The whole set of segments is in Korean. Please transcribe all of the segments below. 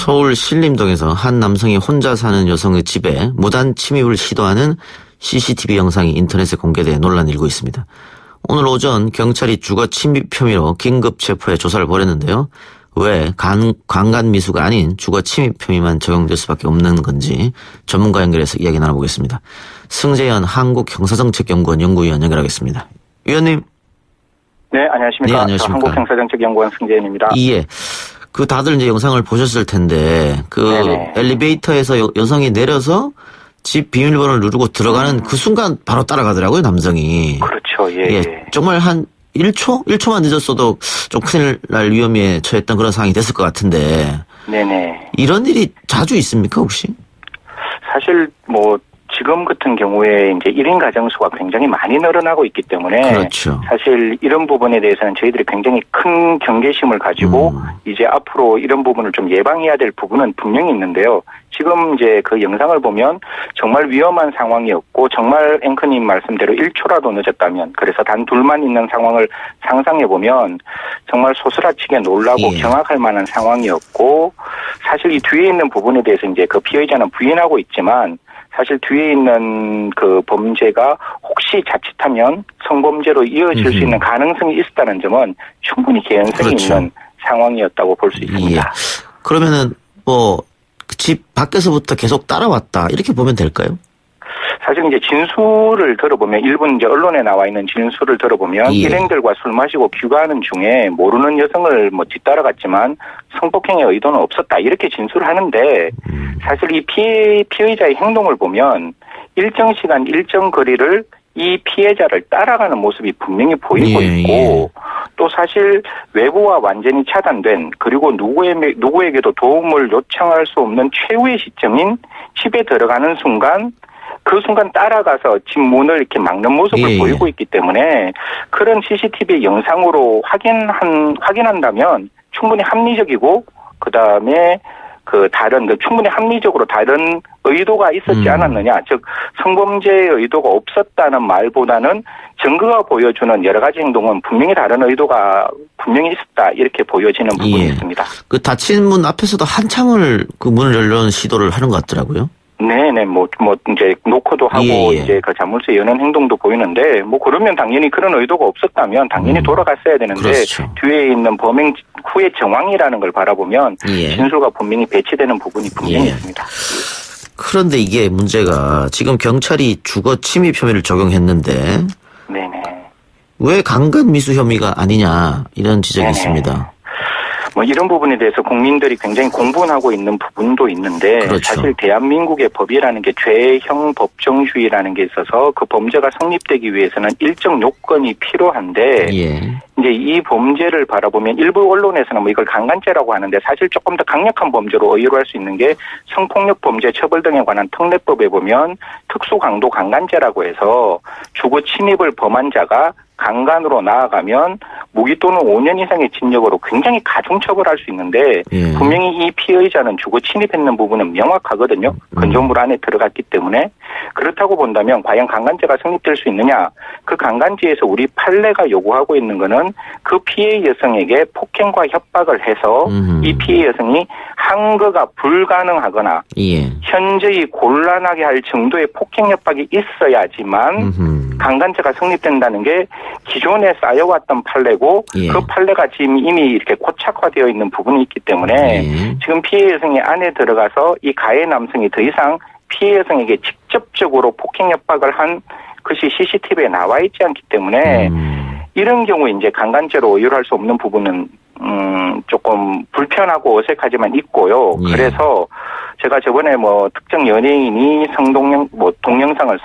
서울 신림동에서 한 남성이 혼자 사는 여성의 집에 무단 침입을 시도하는 CCTV 영상이 인터넷에 공개돼 논란이 일고 있습니다. 오늘 오전 경찰이 주거 침입 혐의로 긴급 체포해 조사를 벌였는데요. 왜 강간미수가 아닌 주거 침입 혐의만 적용될 수밖에 없는 건지 전문가 연결해서 이야기 나눠보겠습니다. 승재현 한국형사정책연구원 연구위원 연결하겠습니다. 위원님. 네, 안녕하십니까. 네, 안녕하십니까. 한국형사정책연구원 승재현입니다. 예. 다들 이제 영상을 보셨을 텐데, 네네. 엘리베이터에서 여성이 내려서 집 비밀번호를 누르고 들어가는 그 순간 바로 따라가더라고요, 남성이. 그렇죠, 예. 정말 한 1초? 1초만 늦었어도 좀 큰일 날 위험에 처했던 그런 상황이 됐을 것 같은데. 네네. 이런 일이 자주 있습니까, 혹시? 사실, 지금 같은 경우에 이제 1인 가정수가 굉장히 많이 늘어나고 있기 때문에. 그렇죠. 사실 이런 부분에 대해서는 저희들이 굉장히 큰 경계심을 가지고 이제 앞으로 이런 부분을 좀 예방해야 될 부분은 분명히 있는데요. 지금 이제 그 영상을 보면 정말 위험한 상황이었고 정말 앵커님 말씀대로 1초라도 늦었다면 그래서 단 둘만 있는 상황을 상상해 보면 정말 소스라치게 놀라고 경악할 만한 상황이었고 사실 이 뒤에 있는 부분에 대해서 이제 그 피해자는 부인하고 있지만 사실 뒤에 있는 그 범죄가 혹시 자칫하면 성범죄로 이어질 수 있는 가능성이 있었다는 점은 충분히 개연성이 있는 상황이었다고 볼 수 있습니다. 예. 그러면은 집 밖에서부터 계속 따라왔다 이렇게 보면 될까요? 사실 이제 진술을 들어보면 일본 이제 언론에 나와 있는 진술을 들어보면 일행들과 술 마시고 귀가하는 중에 모르는 여성을 뒤따라갔지만 성폭행의 의도는 없었다 이렇게 진술을 하는데 사실 이 피해자의 행동을 보면 일정 시간 일정 거리를 이 피해자를 따라가는 모습이 분명히 보이고 있고 또 사실 외부와 완전히 차단된 그리고 누구에게도 도움을 요청할 수 없는 최후의 시점인 집에 들어가는 순간 그 순간 따라가서 집 문을 이렇게 막는 모습을 보이고 있기 때문에 그런 CCTV 영상으로 확인한다면 충분히 합리적이고 그다음에 충분히 합리적으로 다른 의도가 있었지 않았느냐. 즉, 성범죄의 의도가 없었다는 말보다는 증거가 보여주는 여러 가지 행동은 분명히 다른 의도가 분명히 있었다. 이렇게 보여지는 부분이 있습니다. 그 닫힌 문 앞에서도 한참을 그 문을 열려는 시도를 하는 것 같더라고요. 네네, 이제, 노크도 하고, 이제 그 자물쇠 여는 행동도 보이는데, 그러면 당연히 그런 의도가 없었다면 당연히 돌아갔어야 되는데, 그렇죠. 뒤에 있는 범행 후의 정황이라는 걸 바라보면, 진술과 분명히 배치되는 부분이 분명히 있습니다. 그런데 이게 문제가 지금 경찰이 주거 침입 혐의를 적용했는데, 네네. 왜 강간 미수 혐의가 아니냐, 이런 지적이 있습니다. 이런 부분에 대해서 국민들이 굉장히 공분하고 있는 부분도 있는데 그렇죠. 사실 대한민국의 법이라는 게 죄형 법정주의라는 게 있어서 그 범죄가 성립되기 위해서는 일정 요건이 필요한데 이제 이 범죄를 바라보면 일부 언론에서는 이걸 강간죄라고 하는데 사실 조금 더 강력한 범죄로 의유로 할 수 있는 게 성폭력 범죄 처벌 등에 관한 특례법에 보면 특수강도 강간죄라고 해서 주거 침입을 범한 자가 강간으로 나아가면 무기 또는 5년 이상의 징역으로 굉장히 가중처벌할 수 있는데 분명히 이 피해자는 주거 침입했는 부분은 명확하거든요. 건조물 안에 들어갔기 때문에 그렇다고 본다면 과연 강간죄가 성립될 수 있느냐. 그 강간죄에서 우리 판례가 요구하고 있는 거는 그 피해 여성에게 폭행과 협박을 해서 이 피해 여성이 항거가 불가능하거나 현저히 곤란하게 할 정도의 폭행 협박이 있어야지만 강간죄가 성립된다는 게 기존에 쌓여왔던 판례고 그 판례가 지금 이미 이렇게 고착화되어 있는 부분이 있기 때문에 지금 피해 여성이 안에 들어가서 이 가해 남성이 더 이상 피해 여성에게 직접적으로 폭행 협박을 한 것이 CCTV에 나와 있지 않기 때문에 이런 경우에 이제 강간죄로 의율할 수 없는 부분은 조금 불편하고 어색하지만 있고요. 그래서 제가 저번에 특정 연예인이 동영상을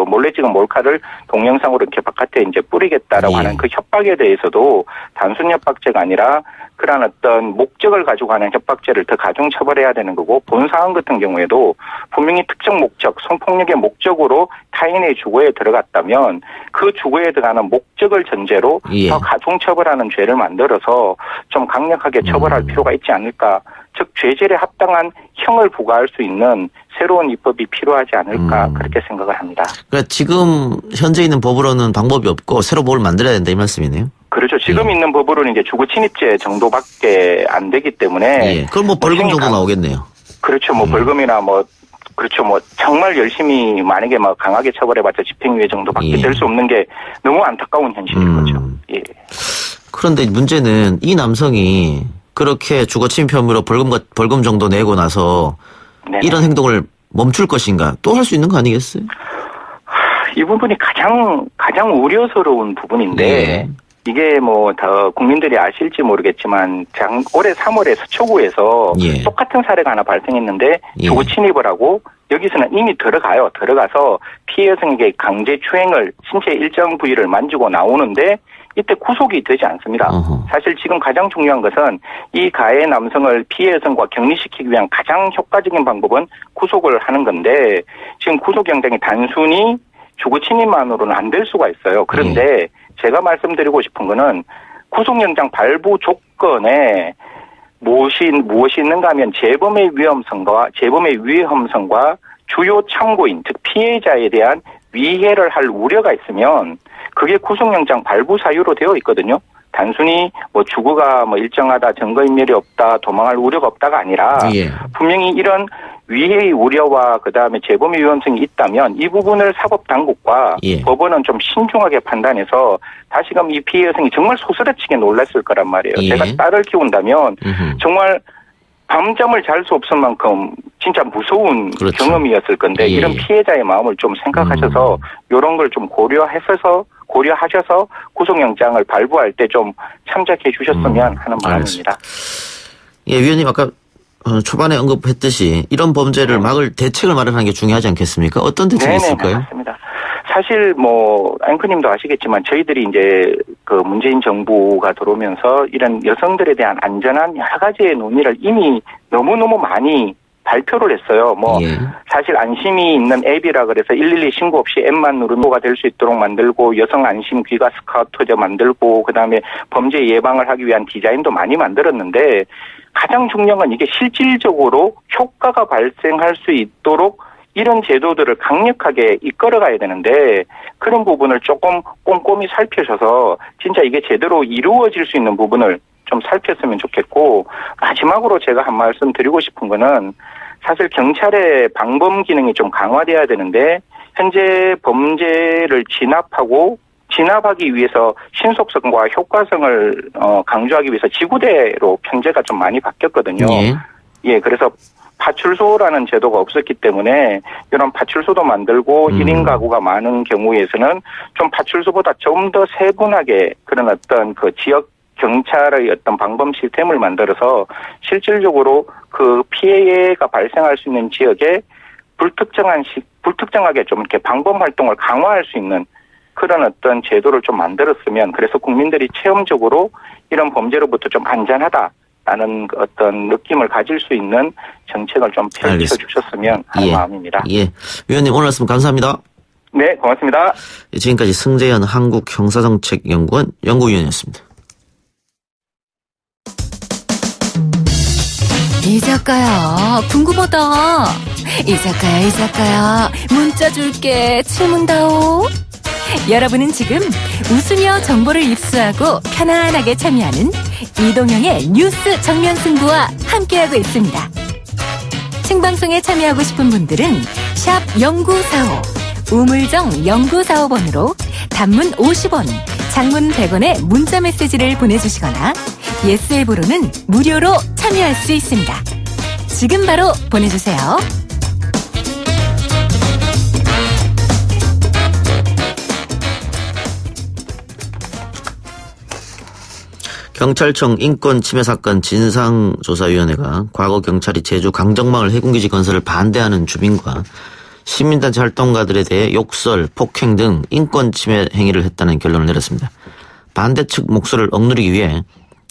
몰래 찍은 몰카를 동영상으로 이렇게 바깥에 이제 뿌리겠다라고 하는 그 협박에 대해서도 단순 협박죄가 아니라 그러한 어떤 목적을 가지고 하는 협박죄를 더 가중 처벌해야 되는 거고 본 사안 같은 경우에도 분명히 특정 목적, 성폭력의 목적으로 타인의 주거에 들어갔다면 그 주거에 들어가는 목적을 전제로 더 가중 처벌하는 죄를 만들어서 좀 강력하게 처벌할 필요가 있지 않을까. 즉 죄질에 합당한 형을 부과할 수 있는 새로운 입법이 필요하지 않을까 그렇게 생각을 합니다. 그러니까 지금 현재 있는 법으로는 방법이 없고 새로 법을 만들어야 된다 이 말씀이네요. 그렇죠. 지금 있는 법으로는 이제 주거 침입죄 정도밖에 안 되기 때문에. 그럼 뭐 벌금 정도 나오겠네요. 그렇죠. 뭐 벌금이나 뭐 그렇죠. 뭐 정말 열심히 만약에 뭐 강하게 처벌해봤자 집행유예 정도밖에 될 수 없는 게 너무 안타까운 현실인 거죠. 예. 그런데 문제는 이 남성이 그렇게 주거 침입 혐의로 벌금 정도 내고 나서 네네. 이런 행동을 멈출 것인가 또 할 수 있는 거 아니겠어요? 이 부분이 가장 우려스러운 부분인데 이게 뭐 더 국민들이 아실지 모르겠지만 올해 3월에 서초구에서 똑같은 사례가 하나 발생했는데 주거 침입을 하고 여기서는 이미 들어가서 피해 여성에게 강제 추행을 신체 일정 부위를 만지고 나오는데 이때 구속이 되지 않습니다. 사실 지금 가장 중요한 것은 이 가해 남성을 피해 여성과 격리시키기 위한 가장 효과적인 방법은 구속을 하는 건데 지금 구속영장이 단순히 주거 침입만으로는 안 될 수가 있어요. 그런데 제가 말씀드리고 싶은 거는 구속영장 발부 조건에 무엇이 있는가 하면 재범의 위험성과 주요 참고인 즉 피해자에 대한 위해를 할 우려가 있으면 그게 구속영장 발부 사유로 되어 있거든요. 단순히 뭐 주거가 뭐 일정하다, 증거인멸이 없다, 도망할 우려가 없다가 아니라 분명히 이런 위해의 우려와 그다음에 재범의 위험성이 있다면 이 부분을 사법당국과 법원은 좀 신중하게 판단해서 다시금 이 피해 여성이 정말 소스라치게 놀랐을 거란 말이에요. 제가 딸을 키운다면 정말 밤잠을 잘 수 없을 만큼 진짜 무서운 경험이었을 건데 이런 피해자의 마음을 좀 생각하셔서 이런 걸 좀 고려하셔서 구속영장을 발부할 때 좀 참작해 주셨으면 하는 마음입니다. 위원님 아까 초반에 언급했듯이 이런 범죄를 막을 대책을 마련하는 게 중요하지 않겠습니까? 어떤 대책이 있을까요? 맞습니다. 사실 뭐 앵커님도 아시겠지만 저희들이 이제 그 문재인 정부가 들어오면서 이런 여성들에 대한 안전한 여러 가지의 논의를 이미 너무너무 많이 발표를 했어요. 사실 안심이 있는 앱이라 그래서 112 신고 없이 앱만 누르는 거가 될 수 있도록 만들고 여성 안심 귀가 스카우터제 만들고 그다음에 범죄 예방을 하기 위한 디자인도 많이 만들었는데 가장 중요한 건 이게 실질적으로 효과가 발생할 수 있도록 이런 제도들을 강력하게 이끌어가야 되는데 그런 부분을 조금 꼼꼼히 살피셔서 진짜 이게 제대로 이루어질 수 있는 부분을 좀 살폈으면 좋겠고 마지막으로 제가 한 말씀 드리고 싶은 거는 사실 경찰의 방범 기능이 좀 강화돼야 되는데 현재 범죄를 진압하기 위해서 신속성과 효과성을 강조하기 위해서 지구대로 편제가 좀 많이 바뀌었거든요. 그래서 파출소라는 제도가 없었기 때문에 이런 파출소도 만들고 1인 가구가 많은 경우에서는 좀 파출소보다 좀 더 세분하게 그런 어떤 그 지역 경찰의 어떤 방범 시스템을 만들어서 실질적으로 그 피해가 발생할 수 있는 지역에 불특정하게 좀 이렇게 방범 활동을 강화할 수 있는 그런 어떤 제도를 좀 만들었으면 그래서 국민들이 체험적으로 이런 범죄로부터 좀 안전하다라는 어떤 느낌을 가질 수 있는 정책을 좀 펼쳐 주셨으면 하는 마음입니다. 위원님 오늘 말씀 감사합니다. 네, 고맙습니다. 지금까지 승재현 한국형사정책연구원 연구위원이었습니다. 이 작가야 궁금하다. 이 작가야 문자 줄게 질문다오. 여러분은 지금 웃으며 정보를 입수하고 편안하게 참여하는 이동형의 뉴스 정면 승부와 함께하고 있습니다. 생방송에 참여하고 싶은 분들은 샵 0945 우물정 0945번으로 단문 50원, 장문 100원의 문자 메시지를 보내주시거나 예스 앱으로는 무료로 참여할 수 있습니다. 지금 바로 보내주세요. 경찰청 인권침해사건 진상조사위원회가 과거 경찰이 제주 강정마을 해군기지 건설을 반대하는 주민과 시민단체 활동가들에 대해 욕설, 폭행 등 인권침해 행위를 했다는 결론을 내렸습니다. 반대 측 목소리를 억누르기 위해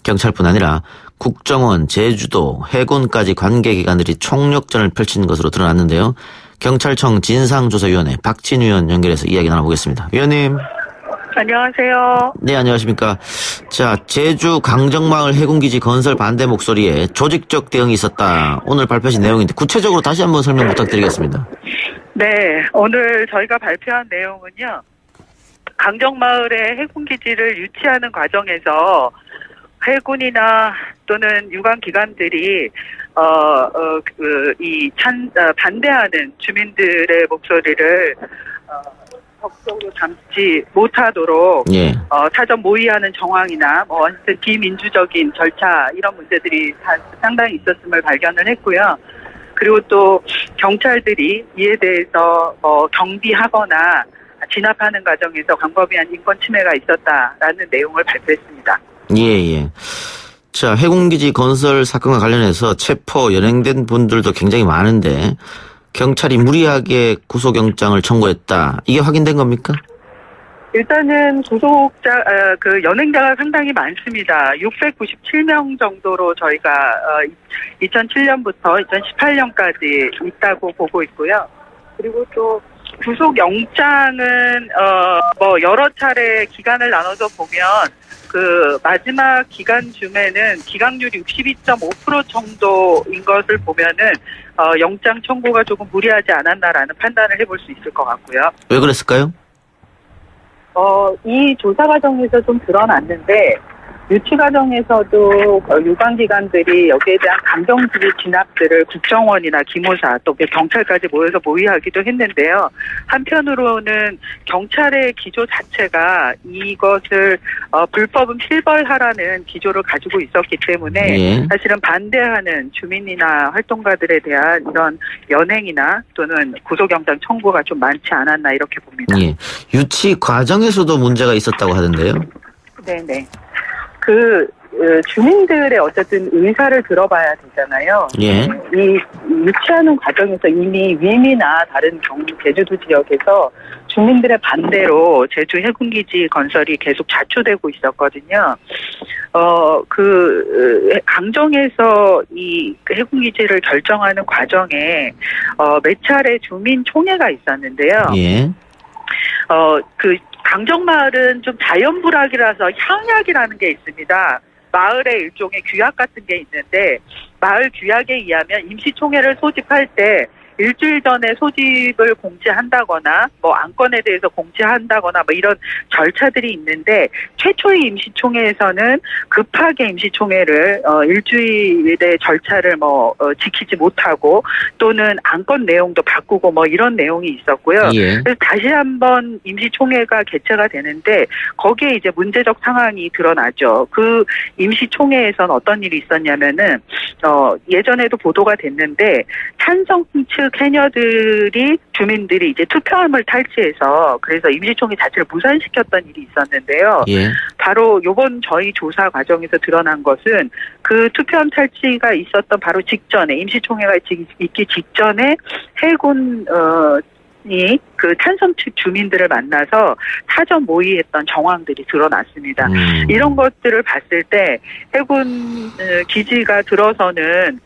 경찰뿐 아니라 국정원, 제주도, 해군까지 관계기관들이 총력전을 펼치는 것으로 드러났는데요. 경찰청 진상조사위원회 박진 위원 연결해서 이야기 나눠보겠습니다. 위원님. 안녕하세요. 네, 안녕하십니까. 자, 제주 강정마을 해군기지 건설 반대 목소리에 조직적 대응이 있었다. 오늘 발표하신 내용인데 구체적으로 다시 한번 설명 부탁드리겠습니다. 네, 오늘 저희가 발표한 내용은요. 강정마을에 해군기지를 유치하는 과정에서 해군이나 또는 유관기관들이 반대하는 주민들의 목소리를 적극적으로 담지 못하도록 예. 사전 모의하는 정황이나 어쨌든 비민주적인 절차 이런 문제들이 상당히 있었음을 발견을 했고요. 그리고 또 경찰들이 이에 대해서 경비하거나 진압하는 과정에서 광범위한 인권 침해가 있었다라는 내용을 발표했습니다. 예. 자, 해군기지 건설 사건과 관련해서 체포, 연행된 분들도 굉장히 많은데 경찰이 무리하게 구속영장을 청구했다. 이게 확인된 겁니까? 일단은 연행자가 상당히 많습니다. 697명 정도로 저희가 2007년부터 2018년까지 있다고 보고 있고요. 그리고 또 구속영장은 여러 차례 기간을 나눠서 보면 그 마지막 기간 중에는 기각률이 62.5% 정도인 것을 보면은 영장 청구가 조금 무리하지 않았나라는 판단을 해볼 수 있을 것 같고요. 왜 그랬을까요? 이 조사 과정에서 좀 드러났는데 유치 과정에서도 유관기관들이 여기에 대한 감정주의 진압들을 국정원이나 기무사 또 경찰까지 모여서 모의하기도 했는데요. 한편으로는 경찰의 기조 자체가 이것을 불법은 필벌하라는 기조를 가지고 있었기 때문에 예. 사실은 반대하는 주민이나 활동가들에 대한 이런 연행이나 또는 구속영장 청구가 좀 많지 않았나 이렇게 봅니다. 예. 유치 과정에서도 문제가 있었다고 하던데요. 네네. 주민들의 어쨌든 의사를 들어봐야 되잖아요. 예. 이 유치하는 과정에서 이미 위미나 다른 제주도 지역에서 주민들의 반대로 제주 해군기지 건설이 계속 자초되고 있었거든요. 강정에서 이 해군기지를 결정하는 과정에 몇 차례 주민총회가 있었는데요. 예. 강정마을은 좀 자연불악이라서 향약이라는 게 있습니다. 마을의 일종의 규약 같은 게 있는데 마을 규약에 의하면 임시총회를 소집할 때 일주일 전에 소집을 공지한다거나 안건에 대해서 공지한다거나 이런 절차들이 있는데 최초의 임시총회에서는 급하게 임시총회를 일주일의 절차를 지키지 못하고 또는 안건 내용도 바꾸고 이런 내용이 있었고요. 예. 그래서 다시 한번 임시총회가 개최가 되는데 거기에 이제 문제적 상황이 드러나죠. 그 임시총회에서는 어떤 일이 있었냐면은 예전에도 보도가 됐는데 찬성 측 주민들이 이제 투표함을 탈취해서 그래서 임시총회 자체를 무산시켰던 일이 있었는데요. 예. 바로 요번 저희 조사 과정에서 드러난 것은 그 투표함 탈취가 있었던 바로 직전에 임시총회가 있기 직전에 해군 그 찬성 측 주민들을 만나서 사전 모의했던 정황들이 드러났습니다. 이런 것들을 봤을 때 해군 기지가 들어서는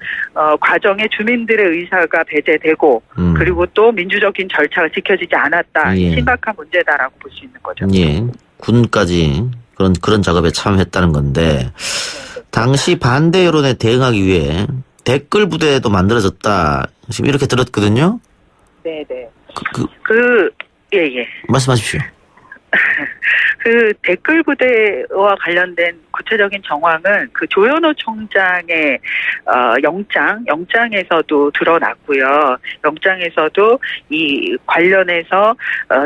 과정에 주민들의 의사가 배제되고 그리고 또 민주적인 절차가 지켜지지 않았다. 예. 심각한 문제다라고 볼 수 있는 거죠. 예. 군까지 그런 작업에 참여했다는 건데 당시 반대 여론에 대응하기 위해 댓글 부대도 만들어졌다. 지금 이렇게 들었거든요. 네네. 예. 말씀하십시오. 그 댓글 부대와 관련된 구체적인 정황은 그 조현호 총장의 영장에서도 드러났고요. 영장에서도 이 관련해서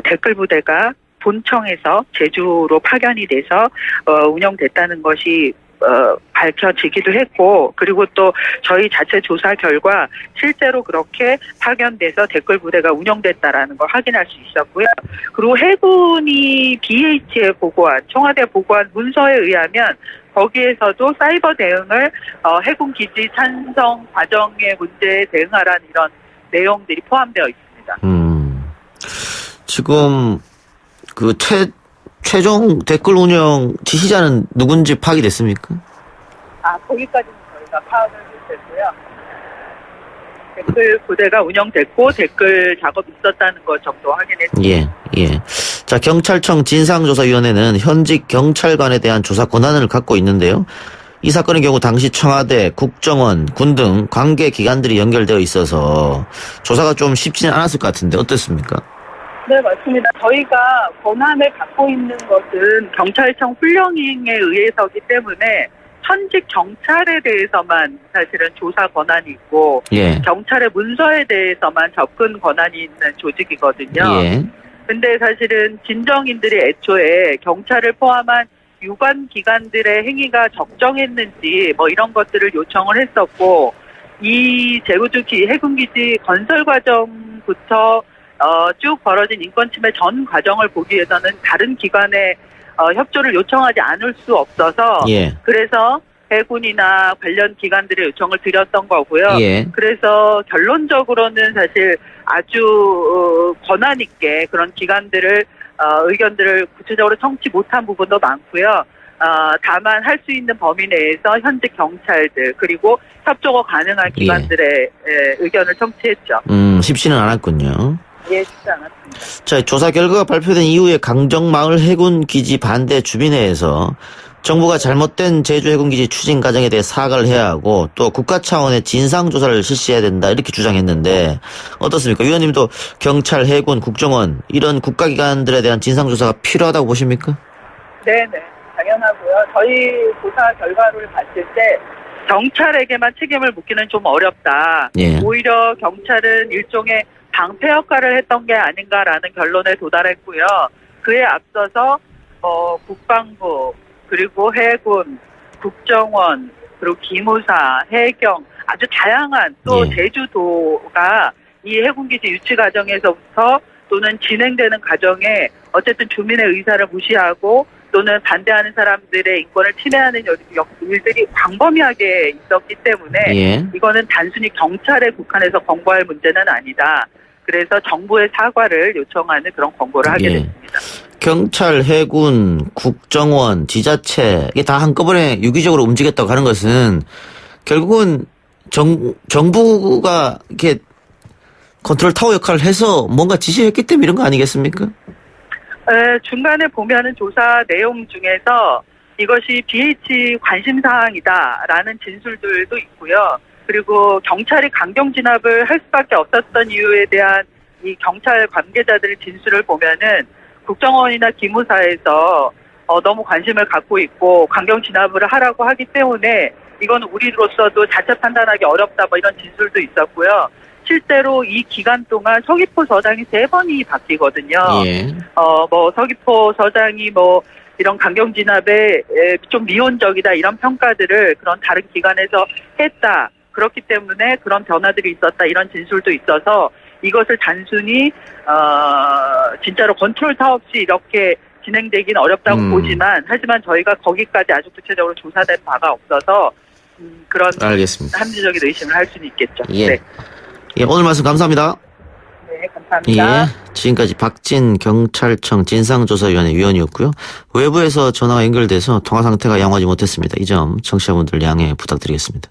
댓글 부대가 본청에서 제주로 파견이 돼서 운영됐다는 것이 밝혀지기도 했고 그리고 또 저희 자체 조사 결과 실제로 그렇게 파견돼서 댓글 부대가 운영됐다라는 걸 확인할 수 있었고요. 그리고 해군이 BH에 보고한 청와대에 보고한 문서에 의하면 거기에서도 사이버 대응을 해군 기지 찬성 과정의 문제에 대응하라는 이런 내용들이 포함되어 있습니다. 지금 그 최종 댓글 운영 지시자는 누군지 파악이 됐습니까? 거기까지는 저희가 파악을 못했고요. 댓글 부대가 운영됐고 댓글 작업이 있었다는 것 정도 확인했습니다. 예. 자, 경찰청 진상조사위원회는 현직 경찰관에 대한 조사 권한을 갖고 있는데요. 이 사건의 경우 당시 청와대, 국정원, 군 등 관계 기관들이 연결되어 있어서 조사가 좀 쉽지는 않았을 것 같은데 어떻습니까? 네, 맞습니다. 저희가 권한을 갖고 있는 것은 경찰청 훈령에 의해서기 때문에 현직 경찰에 대해서만 사실은 조사 권한이 있고 예. 경찰의 문서에 대해서만 접근 권한이 있는 조직이거든요. 예. 근데 사실은 진정인들이 애초에 경찰을 포함한 유관 기관들의 행위가 적정했는지 뭐 이런 것들을 요청을 했었고 이 제우주 해군기지 건설 과정부터 쭉 벌어진 인권침해 전 과정을 보기 위해서는 다른 기관의 협조를 요청하지 않을 수 없어서 예. 그래서 해군이나 관련 기관들의 요청을 드렸던 거고요. 예. 그래서 결론적으로는 사실 아주 권한 있게 그런 기관들을 의견들을 구체적으로 청취 못한 부분도 많고요. 다만 할 수 있는 범위 내에서 현직 경찰들 그리고 협조가 가능한 기관들의 의견을 청취했죠. 쉽지는 않았군요. 예, 쉽지 않았습니다. 자, 조사 결과가 발표된 이후에 강정마을 해군기지 반대 주민회에서 정부가 잘못된 제주 해군기지 추진 과정에 대해 사과를 해야 하고 또 국가 차원의 진상조사를 실시해야 된다 이렇게 주장했는데 어떻습니까? 위원님도 경찰, 해군, 국정원 이런 국가기관들에 대한 진상조사가 필요하다고 보십니까? 네네, 당연하고요. 저희 조사 결과를 봤을 때 경찰에게만 책임을 묻기는 좀 어렵다. 예. 오히려 경찰은 일종의 방패 역할을 했던 게 아닌가라는 결론에 도달했고요. 그에 앞서서 국방부 그리고 해군, 국정원, 그리고 기무사, 해경 아주 다양한 또 예. 제주도가 이 해군기지 유치 과정에서부터 또는 진행되는 과정에 어쨌든 주민의 의사를 무시하고 또는 반대하는 사람들의 인권을 침해하는 일들이 광범위하게 있었기 때문에 예. 이거는 단순히 경찰에 국한해서 권고할 문제는 아니다. 그래서 정부의 사과를 요청하는 그런 권고를 하게 예. 됐습니다. 경찰, 해군, 국정원, 지자체 이게 다 한꺼번에 유기적으로 움직였다고 하는 것은 결국은 정부가 이렇게 컨트롤 타워 역할을 해서 뭔가 지시했기 때문에 이런 거 아니겠습니까? 중간에 보면은 조사 내용 중에서 이것이 BH 관심사항이다라는 진술들도 있고요. 그리고 경찰이 강경 진압을 할 수밖에 없었던 이유에 대한 이 경찰 관계자들의 진술을 보면은 국정원이나 기무사에서 너무 관심을 갖고 있고 강경 진압을 하라고 하기 때문에 이건 우리로서도 자체 판단하기 어렵다 뭐 이런 진술도 있었고요. 실제로 이 기간 동안 서귀포 서장이 3번이 바뀌거든요. 예. 서귀포 서장이 이런 강경 진압에 좀 미온적이다 이런 평가들을 그런 다른 기관에서 했다. 그렇기 때문에 그런 변화들이 있었다 이런 진술도 있어서 이것을 단순히 진짜로 컨트롤 타워 없이 이렇게 진행되기는 어렵다고 보지만 하지만 저희가 거기까지 아주 구체적으로 조사된 바가 없어서 그런 알겠습니다. 합리적인 의심을 할 수는 있겠죠. 예. 네. 예, 오늘 말씀 감사합니다. 네, 감사합니다. 예, 지금까지 박진 경찰청 진상조사위원회 위원이었고요. 외부에서 전화가 연결돼서 통화 상태가 양호하지 못했습니다. 이 점 청취자분들 양해 부탁드리겠습니다.